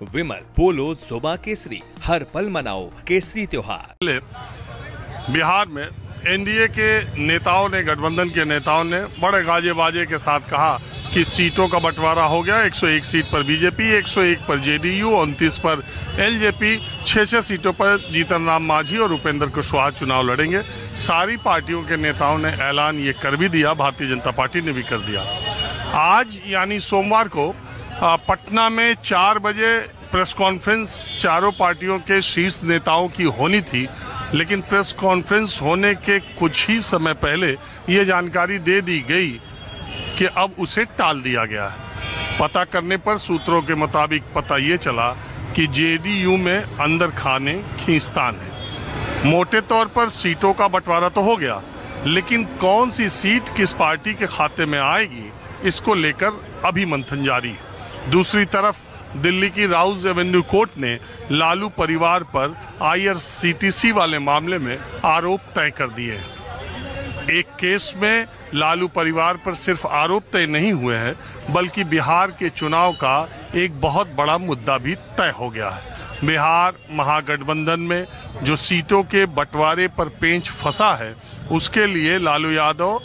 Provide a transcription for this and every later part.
विमल पोलो जुबा केसरी, हर पल मनाओ केसरी त्योहार। बिहार में एनडीए के नेताओं ने, गठबंधन के नेताओं ने बड़े गाजे बाजे के साथ कहा कि सीटों का बंटवारा हो गया। 101 सीट पर बीजेपी, 101 पर जेडीयू, 29 पर एलजेपी, 6 सीटों पर जीतन राम मांझी और उपेंद्र कुशवाहा चुनाव लड़ेंगे। सारी पार्टियों के नेताओं ने ऐलान ये कर भी दिया, भारतीय जनता पार्टी ने भी कर दिया। आज यानी सोमवार को पटना में 4 बजे प्रेस कॉन्फ्रेंस चारों पार्टियों के शीर्ष नेताओं की होनी थी, लेकिन प्रेस कॉन्फ्रेंस होने के कुछ ही समय पहले ये जानकारी दे दी गई कि अब उसे टाल दिया गया है। पता करने पर सूत्रों के मुताबिक पता ये चला कि जेडीयू में अंदर खाने खींचतान है। मोटे तौर पर सीटों का बंटवारा तो हो गया, लेकिन कौन सी सीट किस पार्टी के खाते में आएगी, इसको लेकर अभी मंथन जारी है। दूसरी तरफ दिल्ली की राउज एवेन्यू कोर्ट ने लालू परिवार पर आईआरसीटीसी वाले मामले में आरोप तय कर दिए। एक केस में लालू परिवार पर सिर्फ आरोप तय नहीं हुए हैं, बल्कि बिहार के चुनाव का एक बहुत बड़ा मुद्दा भी तय हो गया है। बिहार महागठबंधन में जो सीटों के बंटवारे पर पेंच फंसा है, उसके लिए लालू यादव,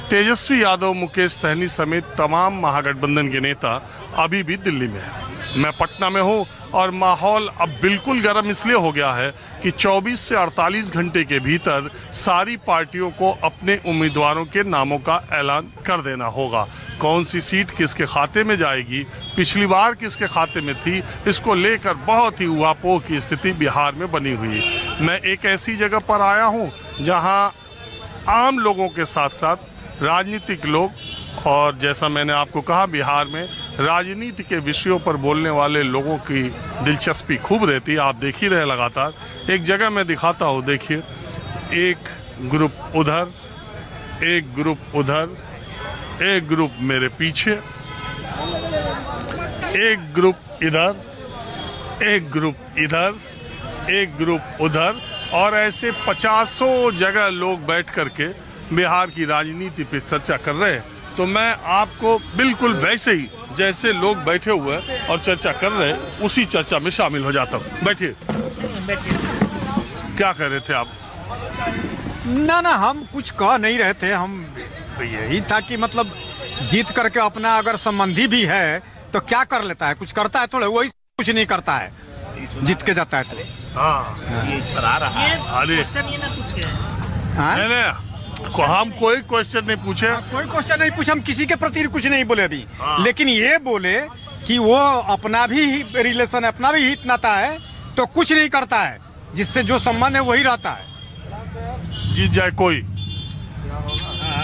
तेजस्वी यादव, मुकेश सहनी समेत तमाम महागठबंधन के नेता अभी भी दिल्ली में हैं। मैं पटना में हूं और माहौल अब बिल्कुल गर्म इसलिए हो गया है कि 24 से 48 घंटे के भीतर सारी पार्टियों को अपने उम्मीदवारों के नामों का ऐलान कर देना होगा। कौन सी सीट किसके खाते में जाएगी, पिछली बार किसके खाते में थी, इसको लेकर बहुत ही उहापोह की स्थिति बिहार में बनी हुई है। मैं एक ऐसी जगह पर आया हूं जहां आम लोगों के साथ साथ राजनीतिक लोग, और जैसा मैंने आपको कहा, बिहार में राजनीति के विषयों पर बोलने वाले लोगों की दिलचस्पी खूब रहती है। आप देख ही रहे लगातार। एक जगह मैं दिखाता हूँ, देखिए, एक ग्रुप उधर, एक ग्रुप उधर, एक ग्रुप मेरे पीछे, एक ग्रुप इधर, एक ग्रुप इधर, एक ग्रुप उधर, और ऐसे 50 जगह लोग बैठ करके बिहार की राजनीति पे चर्चा कर रहे हैं। तो मैं आपको बिल्कुल वैसे ही जैसे लोग बैठे हुए हैं और चर्चा कर रहे हैं, उसी चर्चा में शामिल हो जाता हूँ। बैठिए। क्या कर रहे थे आप? ना हम कुछ कह नहीं रहे थे। हम यही था कि मतलब जीत करके अपना अगर संबंधी भी है तो क्या कर लेता है, कुछ करता है थोड़ा, वही कुछ नहीं करता है, जीत के जाता है तो। हाँ, ये पर आ रहा है। हम कोई क्वेश्चन नहीं पूछे, कोई क्वेश्चन नहीं पूछा, हम किसी के प्रति कुछ नहीं बोले अभी। लेकिन ये बोले कि वो अपना भी रिलेशन, अपना भी हित नाता है तो कुछ नहीं करता है, जिससे जो संबंध है वही रहता है। जीत जाए कोई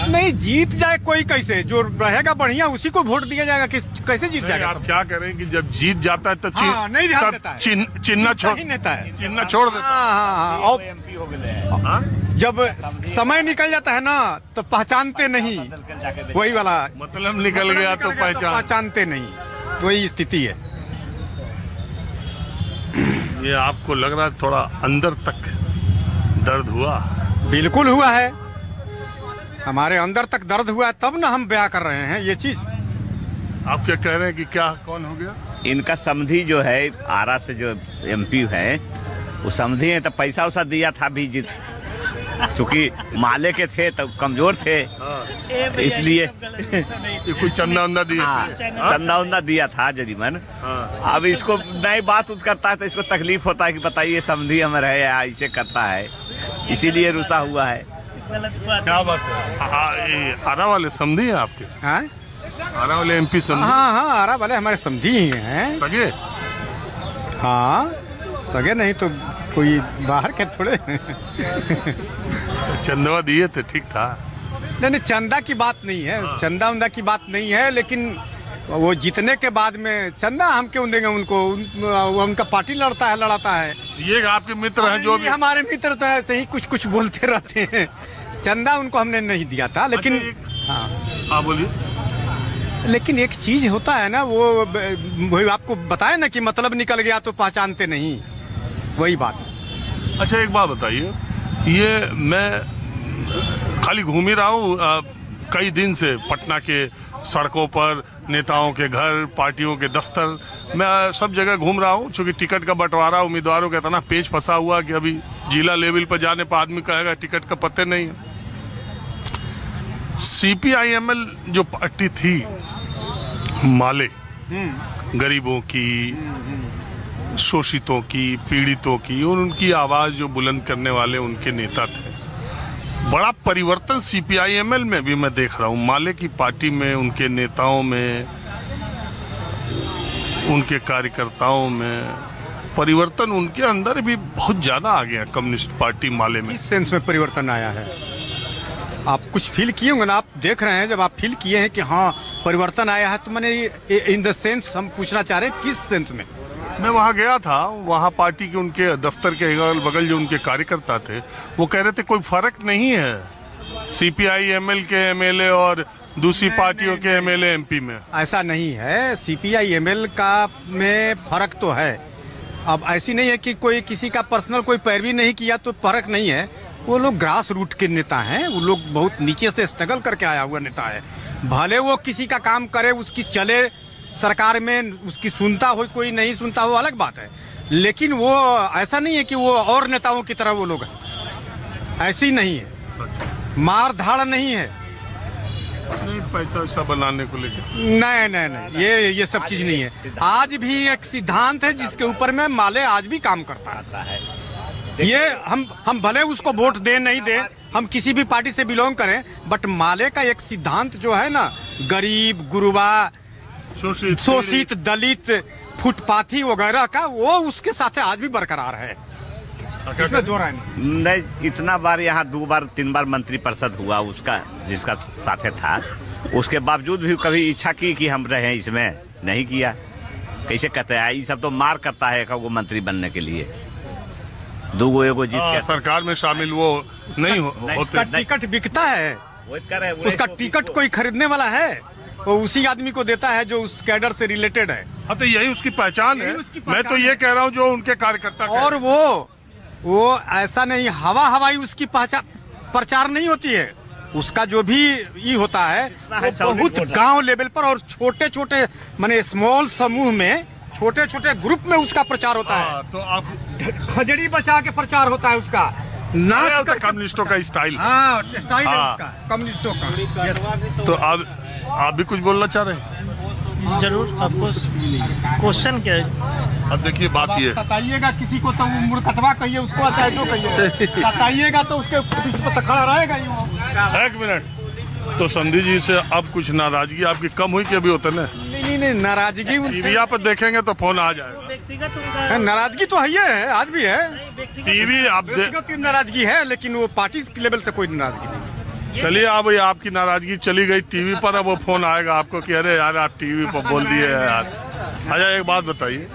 नहीं, जीत जाए कोई कैसे, जो रहेगा बढ़िया उसी को वोट दिया जाएगा। कैसे जीत जाएगा? आप क्या करें कि जब जीत जाता है तो नहीं ध्यान देता है, चिन्ह छोड़ देता है, चिन्ह छोड़ देता है। जब समय निकल जाता है ना तो पहचानते नहीं, वही वाला मतलब निकल गया तो पहचानते नहीं, वही स्थिति है। ये आपको लग रहा है थोड़ा अंदर तक दर्द हुआ? बिल्कुल हुआ है, हमारे अंदर तक दर्द हुआ है, तब ना हम बयां कर रहे हैं ये चीज। आप क्या कह रहे हैं कि क्या, कौन हो गया? इनका समधी जो है, आरा से जो एमपी है, वो समधी है, तो पैसा उसा दिया था भी, चूंकि माले के थे तो कमजोर थे, इसलिए कोई चंदा उंदा दिया, चंदा उंदा दिया था जरीमन। अब इसको नई बात करता है तो इसको तकलीफ होता है कि बताइए समधी हमारा है, ऐसे करता है, इसीलिए रुसा हुआ है। क्या बात है? आरा वाले समधी हैं आपके? हाँ, आरा वाले एमपी समधी? हाँ, आरा वाले हमारे समधी ही हैं। सगे? हाँ, सगे नहीं तो कोई बाहर के थोड़े। चंदवा दिए थे, ठीक था। नहीं, चंदा की बात नहीं है, चंदा उंदा की बात नहीं है, लेकिन वो जीतने के बाद में चंदा हम क्यों देंगे उनको? उनका पार्टी लड़ाता है। ये आपके मित्र हैं जो भी? हमारे मित्र तो ऐसे ही कुछ कुछ बोलते रहते हैं। चंदा उनको हमने नहीं दिया था, लेकिन हाँ बोलिए। लेकिन एक चीज होता है ना, वो आपको बताया ना कि मतलब निकल गया तो पहचानते नहीं, वही बात। अच्छा, एक बात बताइए, ये मैं खाली घूम ही रहा हूँ कई दिन से पटना के सड़कों पर, नेताओं के घर, पार्टियों के दफ्तर, मैं सब जगह घूम रहा हूँ। चूंकि टिकट का बंटवारा उम्मीदवारों का इतना पेच फंसा हुआ कि अभी जिला लेवल पर जाने पर आदमी कहेगा टिकट का पत्ते नहीं है। CPIML जो पार्टी थी, माले, गरीबों की, शोषितों की, पीड़ितों की, और उनकी आवाज जो बुलंद करने वाले उनके नेता थे। बड़ा परिवर्तन CPIML में भी मैं देख रहा हूँ। माले की पार्टी में, उनके नेताओं में, उनके कार्यकर्ताओं में परिवर्तन उनके अंदर भी बहुत ज्यादा आ गया। कम्युनिस्ट पार्टी माले में किस सेंस में परिवर्तन आया है? आप कुछ फील किए होंगे ना, आप देख रहे हैं, जब आप फील किए हैं कि हाँ परिवर्तन आया है, तो मैंने इन द सेंस हम पूछना चाह रहे हैं किस सेंस में? मैं वहाँ गया था, वहाँ पार्टी के उनके दफ्तर के अगल बगल जो उनके कार्यकर्ता थे वो कह रहे थे कोई फर्क नहीं है CPIML के MLA और दूसरी पार्टियों के MLA MP में। ऐसा नहीं है, CPIML का में फर्क तो है। अब ऐसी नहीं है कि कोई किसी का पर्सनल कोई पैरवी नहीं किया तो फर्क नहीं है। वो लोग ग्रास रूट के नेता हैं, वो लोग बहुत नीचे से स्ट्रगल करके आया हुआ नेता है। भले वो किसी का काम करे, उसकी चले सरकार में, उसकी सुनता हो, कोई नहीं सुनता हो, अलग बात है। लेकिन वो ऐसा नहीं है कि वो और नेताओं की तरह वो लोग हैं, ऐसी नहीं है, मार धाड़ नहीं है, नहीं पैसा वैसा बनाने को लेकर, नहीं नहीं नहीं, ये सब चीज नहीं है। आज भी एक सिद्धांत है जिसके ऊपर में माले आज भी काम करता है। ये हम भले उसको वोट दे नहीं दे, हम किसी भी पार्टी से बिलोंग करें, बट माले का एक सिद्धांत जो है ना, गरीब, गुरुबा, शोषित, दलित, फुटपाथी वगैरह का, वो उसके साथ आज भी बरकरार है। इसमें दो राय नहीं। इतना बार यहाँ 2 बार 3 बार मंत्री परिषद हुआ उसका, जिसका साथे था, उसके बावजूद भी कभी इच्छा की कि हम रहे इसमें, नहीं किया। कैसे कहते हैं, ये सब तो मार करता है वो मंत्री बनने के लिए। 2 एगो जीत के सरकार में शामिल वो नहीं होते। टिकट बिकता है, उसका टिकट कोई खरीदने वाला है, वो उसी आदमी को देता है जो उस कैडर से रिलेटेड है। हाँ, तो यही उसकी पहचान है। मैं तो ये कह रहा हूँ जो उनके कार्यकर्ता और वो ऐसा नहीं, हवाई उसकी पहचान प्रचार नहीं होती है। उसका जो भी ये होता है वो बहुत गांव लेवल पर और छोटे छोटे माने स्मॉल समूह में, छोटे छोटे ग्रुप में उसका प्रचार होता है। तो आप खजड़ी बचा के प्रचार होता है उसका, नाच का, कम्युनिस्टों का स्टाइल। हाँ, स्टाइल है उसका, कम्युनिस्टों का। तो आप भी कुछ बोलना चाह रहे हैं? जरूर। आपको क्वेश्चन क्या है? अब देखिए बात ये, सताइएगा किसी को तो मुड़कटवा कहिए, उसको चाहे जो कहिए, सताइएगा तो उसके पीछे पर खड़ा रहेगा ही वो। 1 मिनट। तो संधि जी से अब कुछ नाराजगी आपकी कम हुई कि अभी होता ना? नहीं, नाराजगी टीवी पर देखेंगे तो फोन आ जाएगा। नाराजगी तो है, आज भी है। टीवी आप व्यक्तिगत नाराजगी है, लेकिन वो पार्टी लेवल से कोई नाराजगी नहीं। चलिए, अब ये आपकी नाराजगी चली गई टीवी पर, अब वो फोन आएगा आपको कि अरे यार आप टीवी पर बोल दिए यार। अच्छा, एक बात बताइए,